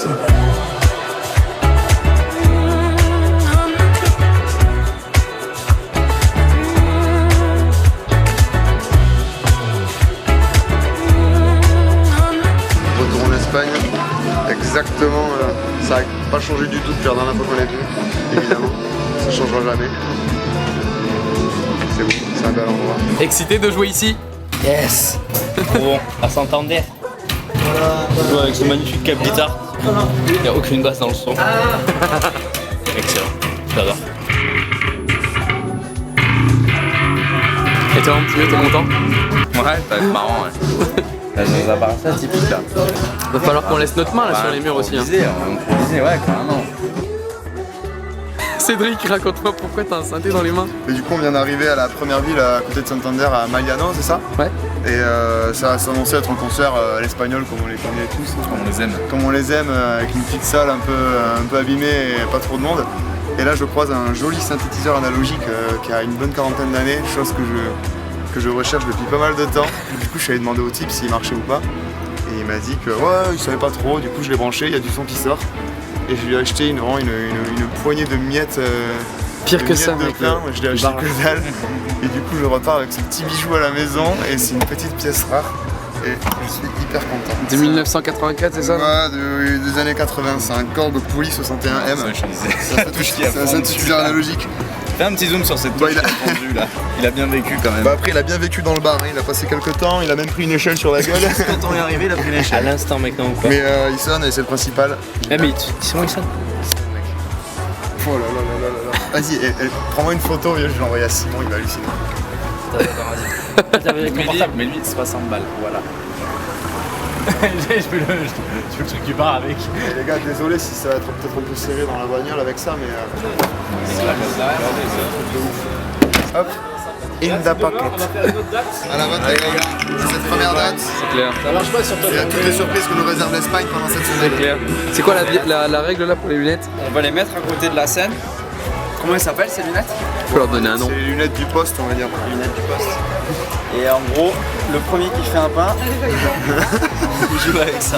aussi. Retour en Espagne, exactement, ça n'a pas changé du tout depuis la dernière fois qu'on l'a vu, évidemment, ça ne changera jamais. C'est bon, c'est un bel endroit. Excité de jouer ici? Yes. Bon, à Santander. On joue avec ce magnifique cap guitare. Il n'y a aucune basse dans le son. Excellent, j'adore. Et toi, mon petit vieux, t'es content? Ouais, ça va être marrant, ouais. Ça apparaît ça typique là. Va falloir qu'on laisse notre main là sur les murs aussi. Hein. Improviser, ouais, carrément. Cédric, raconte-moi pourquoi t'as un synthé dans les mains. Et du coup, on vient d'arriver à la première ville à côté de Santander, à Magliano, c'est ça? Ouais. Et ça va s'annoncer être un concert à l'espagnol comme on les connaît tous. Comme on les aime. Comme on les aime, avec une petite salle un peu abîmée et pas trop de monde. Et là, je croise un joli synthétiseur analogique qui a une bonne quarantaine d'années, chose que je recherche depuis pas mal de temps. Du coup, je suis allé demander au type s'il marchait ou pas. Et il m'a dit que ouais, il savait pas trop. Du coup, je l'ai branché, il y a du son qui sort. Et je lui ai acheté une poignée de miettes. Pire que ça, mec. Je l'ai acheté que dalle. Et du coup, je repars avec ce petit bijou à la maison. Et c'est une petite pièce rare. Et je suis hyper content. De 1984, c'est ça? Ouais, des années 85. Korg Poly 61M. C'est un synthétiseur analogique. Fais un petit zoom sur cette touche fondue là. Il a bien vécu quand même. Bah après, il a bien vécu dans le bar. Hein. Il a passé quelques temps. Il a même pris une échelle sur la gueule. Quand on est arrivé, il a pris une À échelle. l'instant maintenant ou quoi? Mais il sonne et c'est le principal. Eh mais c'est bon il sonne. Oh là là là là là. Vas-y, prends-moi une photo, vieux, je vais l'envoyer à Simon, il va halluciner. Mais lui c'est 60 balles, voilà. Je veux le truc du bar avec. Et les gars, désolé si ça va être peut-être un peu serré dans la bagnole avec ça, mais... Hop, in the pocket. À la vôtre les gars, cette première date. C'est clair. Ça marche pas sur toi. Il y a toutes les surprises que nous réserve l'Espagne pendant cette C'est semaine. clair. C'est quoi la règle là pour les lunettes? On va les mettre à côté de la scène. Comment elles s'appellent ces lunettes? Faut leur donner un nom. C'est les lunettes du poste, on va dire. Les lunettes du poste. Et en gros, le premier qui fait un pain, il joue avec ça.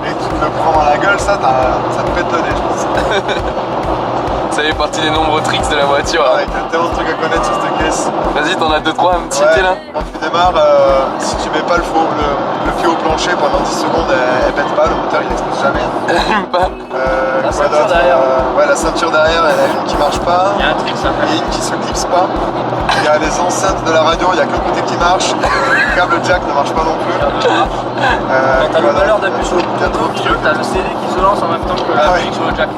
Et tu te le prends dans la gueule, ça te pète le nez, je pense. Ça fait partie des nombreux tricks de la voiture. Ouais, il y a tellement de trucs à connaître sur cette caisse. Vas-y, t'en as 2-3 à me citer là? Quand tu démarres, si tu mets pas le pied au plancher pendant 10 secondes, elle pète pas, le moteur il explose jamais. Même pas. La ceinture derrière. Ouais, la ceinture derrière, elle a une qui marche pas. Il y a un trick ça. Et une qui se clipse pas. Il y a les enceintes de la radio, il y a que le côté qui marche. Le câble jack ne marche pas non plus. Quand t'as le valeur d'appuyer sur le bouton au milieu, t'as le CD qui se lance en même temps que l'appuyer sur le jack.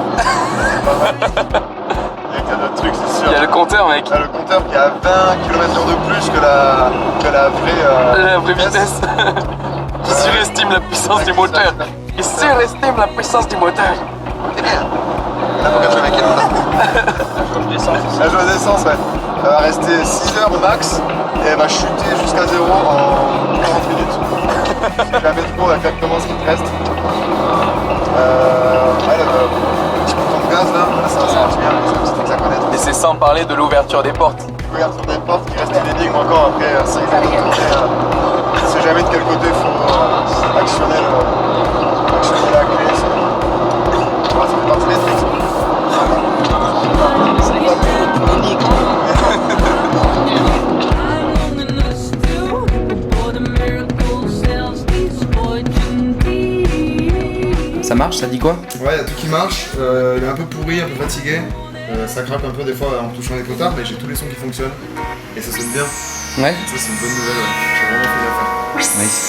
Il y a d'autres trucs, c'est sûr. Il y a le compteur, mec. Il y a le compteur qui a 20 km/h de plus que la vraie, La vraie vitesse. Qui surestime la puissance du moteur. Il surestime la puissance du moteur. C'est bien. Là, faut que je mets la joie d'essence, ouais. Elle va rester 6 heures max et elle va chuter jusqu'à 0 en 40 minutes. Si jamais trop, on a exactement ce qui te reste. Le petit bouton de gaz là, ça marche bien, c'est un petit truc à connaître. Et c'est sans parler de l'ouverture des portes. L'ouverture des portes qui reste une énigme encore après 5 minutes. On ne sait jamais de quel côté il faut actionner la clé. Ça fait partie des trucs. Ça marche, ça dit quoi? Ouais, il y a tout qui marche, il est un peu pourri, un peu fatigué, ça craque un peu des fois en touchant les potards, mais j'ai tous les sons qui fonctionnent et ça sonne bien. Ouais. Ça c'est une bonne nouvelle, ouais. J'ai vraiment fait l'affaire. Nice.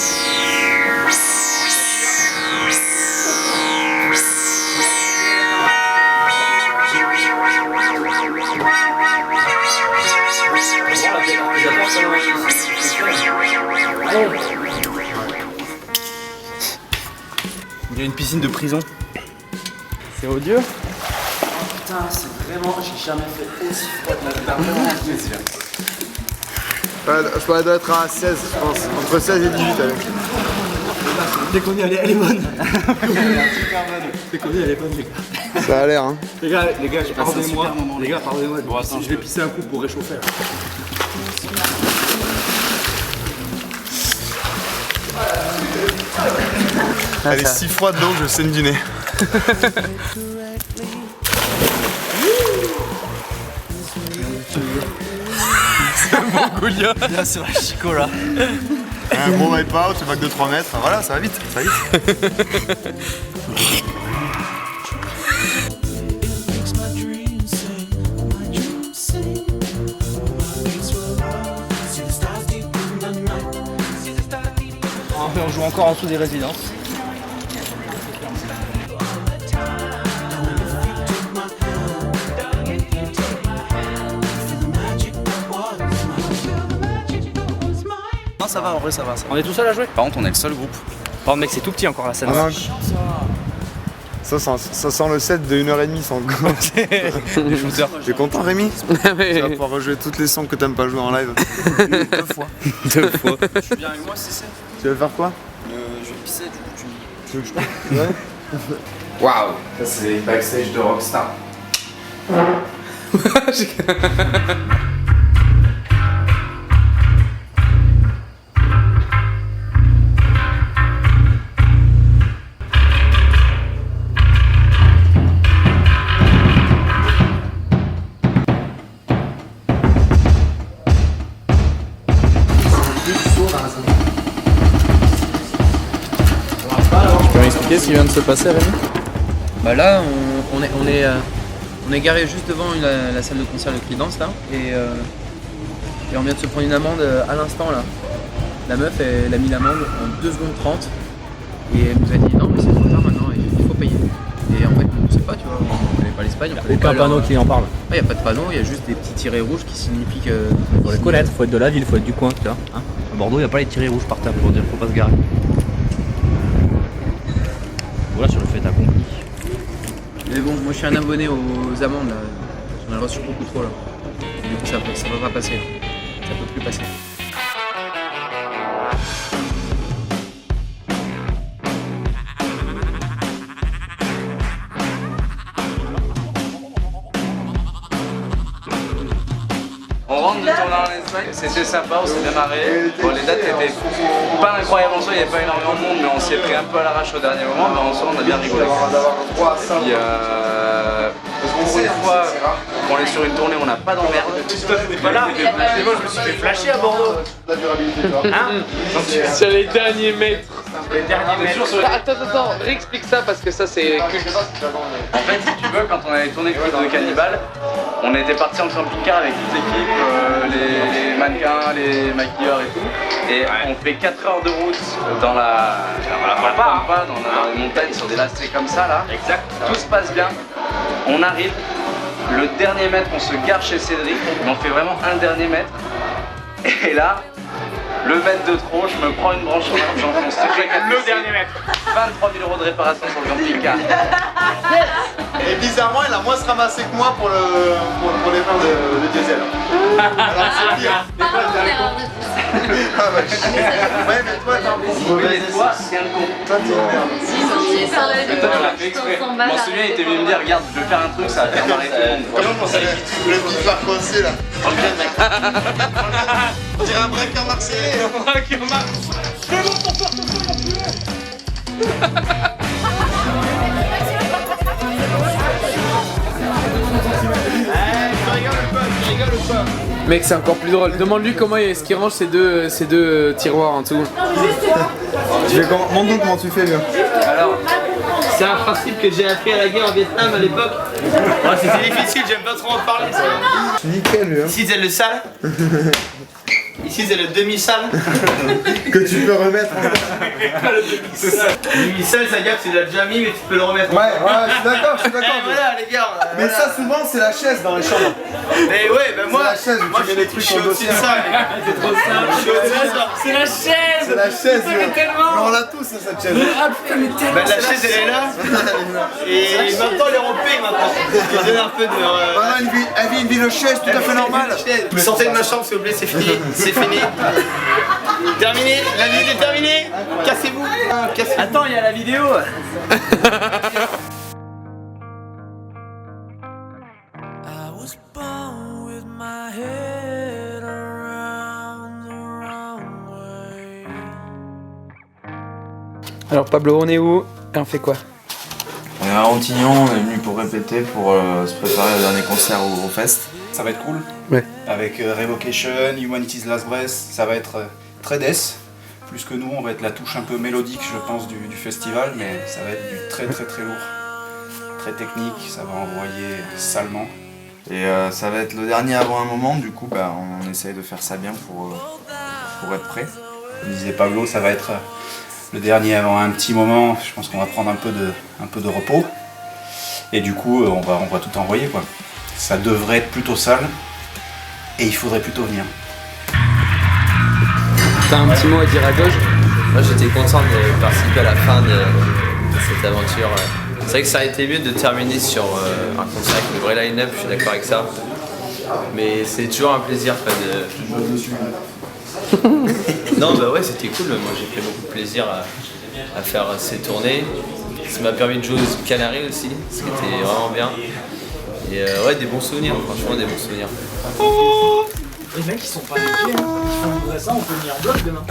dirait une piscine de prison. C'est odieux. Putain, c'est vraiment, j'ai jamais fait aussi froid de ma vie. Vraiment un plaisir. Je pourrais être à 16, je pense. Entre 16 et 18 avec. Dès qu'on y allait, elle est bonne. Dès qu'on y allait, elle est bonne, les gars. Ça a l'air, hein. Les gars, pardonnez-moi. Les gars, pardonnez-moi. Bon, attends, je vais pisser un coup pour réchauffer. Là. Elle est si froide donc je saigne du nez. Mongolia. Là, c'est la chico là. Un gros wipe out, le bac de 3 mètres, voilà, ça va vite, ça va vite. On joue encore en dessous des résidences. Non, ça va, en vrai, ça va. On est tout seul à jouer. Par contre, on est le seul groupe. Oh mec, c'est tout petit encore la scène. Ah, ça sent le set de 1h30 sans goût. Les shooters. T'es content Rémi? Tu vas pouvoir rejouer toutes les sons que t'aimes pas jouer en live. 2 fois. 2 fois. Je suis bien avec moi, si c'est. Tu veux faire quoi? Je vais pisser, du coup, Tu veux que je parte? Ouais. Waouh, ça c'est les backstage de Rockstar. Tu peux m'expliquer ce qui vient de se passer, Rémi? Bah là, on est garé juste devant la salle de concert de Creedence là, et on vient de se prendre une amende à l'instant là. La meuf, elle a mis l'amende en 2 secondes 30 et elle nous a dit non mais c'est trop tard maintenant, il faut payer. Et en fait, on ne sait pas, tu vois, on connaît pas l'Espagne, on connaît pas Aucun panneau qui en parle. Il n'y a pas de panneau, il y a juste des petits tirets rouges qui signifient que... Faut les connaître, faut être de la ville, faut être du coin, tu vois. Hein, à Bordeaux, il n'y a pas les tirets rouges par terre pour dire faut pas se garer. Voilà sur le fait accompli. Mais bon, moi je suis un abonné aux amendes là, j'en ai reçu beaucoup trop là. Du coup ça va pas passer, là. Ça peut plus passer. On rentre de tourner en Espagne, c'était sympa, on s'est bien marré. Bon, les dates étaient pas incroyables en soi, il n'y avait pas énormément de monde, mais on s'est pris un peu à l'arrache au dernier moment, mais en soi on a bien rigolé. Et puis, pour une fois qu'on est sur une tournée, on n'a pas d'emmerde. Toi t'étais pas là, mais moi je me suis fait flasher à Bordeaux. Hein sur les derniers mètres. Les derniers mètres. Attends, réexplique ça parce que ça c'est culte. En fait, si tu veux, quand on avait tourné Clip de Cannibal, on était parti en camping-car avec toute l'équipe, les mannequins, les maquilleurs et tout. Et on fait 4 heures de route dans la pampa, dans les montagnes, sur des lacets comme ça là. Exact. Tout se passe bien. On arrive, le dernier mètre, on se gare chez Cédric, on fait vraiment un dernier mètre. Et là, le mètre de trop, je me prends une branche sur l'arbre, j'enfonce Le dernier mètre. 23 000 € de réparation sur le camping-car. Et bizarrement, il a moins se ramasser que moi pour les pains de diesel. Alors c'est pire. Ah bah ouais, mais toi t'es un bon. Oui, mais toi, c'est un con. Toi t'es une merde. Mais toi, tu l'as fait exprès. Mon souvenir, il était venu me dire, regarde, je vais faire un truc, ça va faire marrer tout le monde. Le petit phare coincé là. On dirait un braqueur marseillais. Mec, c'est encore plus drôle. Demande-lui comment est-ce qu'il range ces deux tiroirs en dessous. Montre-nous comment tu fais, bien. Alors, c'est un principe que j'ai appris à la guerre en Vietnam à l'époque. Ouais, c'était difficile, j'aime pas trop en parler. Nickel, lui. Hein. Ici, c'est le sale. Ici c'est le demi-salle. Que tu peux remettre. Demi-salle, ça veut dire que tu l'as déjà mis, mais tu peux le remettre. Ouais, je suis d'accord, Eh, voilà les gars. Mais ça, souvent, c'est la chaise dans les chambres. Mais ouais, ben moi, la chaise où tu mets les trucs je suis en au-dessus de dossier. ça, les gars. C'est trop simple. Je suis au-dessus de ça. C'est la chaise. C'est la chaise, Mais tellement. mais on l'a tous, cette chaise. Ah putain, mais tellement. Ben, la chaise elle est là. Et maintenant elle est rompée maintenant. Je donne un peu de. Voilà, elle vit une vie de chaise tout à fait normale. Sortez de ma chambre s'il vous plaît, c'est fini. C'est fini. Terminé. La nuit est terminée. Cassez-vous. Cassez-vous. Attends, il y a la vidéo. Alors Pablo, on est où et on fait quoi? On est à Antignon, on est venu pour répéter, pour se préparer au dernier concert au Fest. Ça va être cool. Ouais. Avec Revocation, Humanity's Last Breath, ça va être très death. Plus que nous, on va être la touche un peu mélodique, je pense, du festival, mais ça va être du très lourd. Très technique, ça va envoyer salement. Et ça va être le dernier avant un moment, du coup on essaye de faire ça bien pour être prêt. Comme disait Pablo, ça va être le dernier avant un petit moment. Je pense qu'on va prendre un peu de repos. Et du coup, on va tout envoyer, quoi. Ça devrait être plutôt sale. Et il faudrait plutôt venir. T'as un petit mot à dire à gauche? Moi j'étais content de participer à la fin de cette aventure. C'est vrai que ça a été mieux de terminer sur un concert avec le vrai line-up, je suis d'accord avec ça. Mais c'est toujours un plaisir de... Non bah ouais c'était cool, moi j'ai pris beaucoup de plaisir à faire ces tournées. Ça m'a permis de jouer aux Canaries aussi, ce qui était vraiment bien. Et ouais des bons souvenirs, franchement des bons souvenirs. Les mecs ils sont pas niqués, hein. On voudrait ça, on peut venir en bloc demain.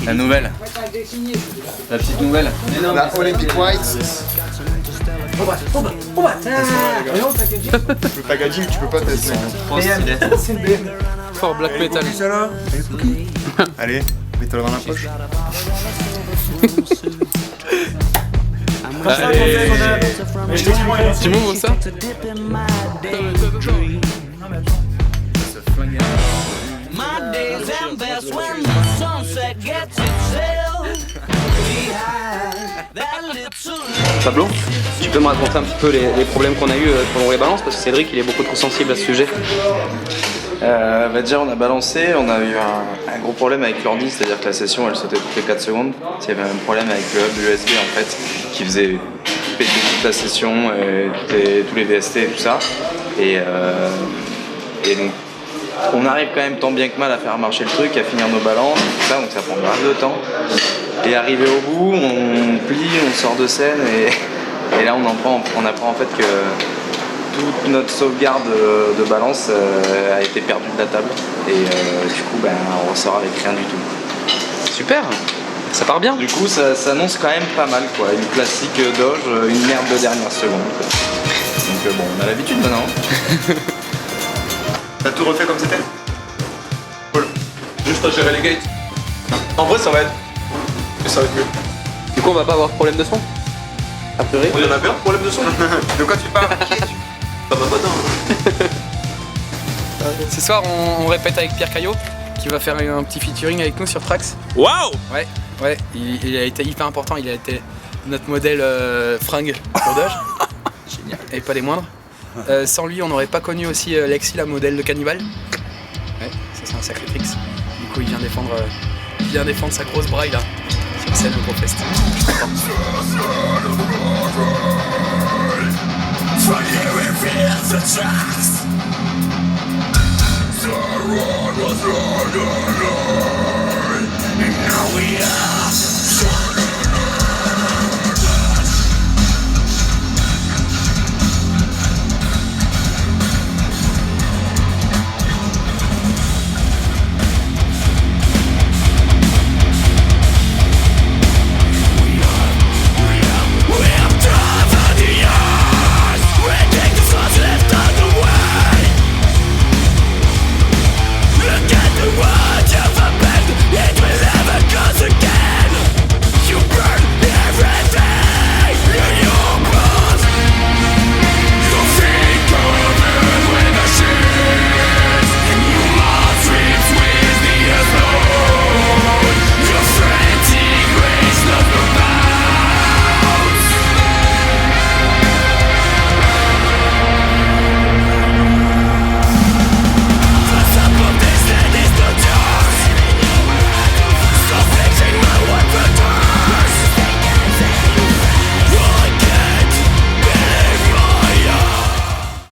La nouvelle. La petite nouvelle. La Olympic White. Le packaging, tu peux pas tester. Trop stylé. Fort black metal. Allez, mets-toi dans la poche. Allez. Tu m'ouvres ça? Pablo, tu peux me raconter un petit peu les problèmes qu'on a eu pendant les balances parce que Cédric il est beaucoup trop sensible à ce sujet. Déjà on a balancé, on a eu un gros problème avec l'ordi, c'est-à-dire que la session elle sautait toutes les 4 secondes. Il y avait un problème avec le hub USB en fait qui faisait péter toute la session, tous les VST et tout ça. Et donc on arrive quand même tant bien que mal à faire marcher le truc, à finir nos balances, tout ça, donc ça prend grave de temps. Et arrivé au bout, on plie, on sort de scène et là on apprend en fait que toute notre sauvegarde de balance a été perdue de la table. Et du coup on ressort avec rien du tout. Super, ça part bien. Du coup ça s'annonce quand même pas mal quoi, une classique Doge, une merde de dernière seconde quoi. Donc bon on a l'habitude maintenant. T'as tout refait comme c'était? Cool. Juste à gérer les gates. En vrai ça va être mieux. Du coup on va pas avoir de problème de son? A priori. Il y en a bien, problème de son. De quoi tu parles? Ça va pas tant. Ce soir on répète avec Pierre Caillot qui va faire un petit featuring avec nous sur Trax. Waouh! Ouais, il a été hyper important, il a été notre modèle fringue pour Doge. Génial. Et pas les moindres. Sans lui on n'aurait pas connu aussi Lexi, la modèle de Cannibal. Ouais, ça c'est un sacré tricks. Du coup il vient défendre sa grosse braille là sur scène au Gros Fest. Je suis content.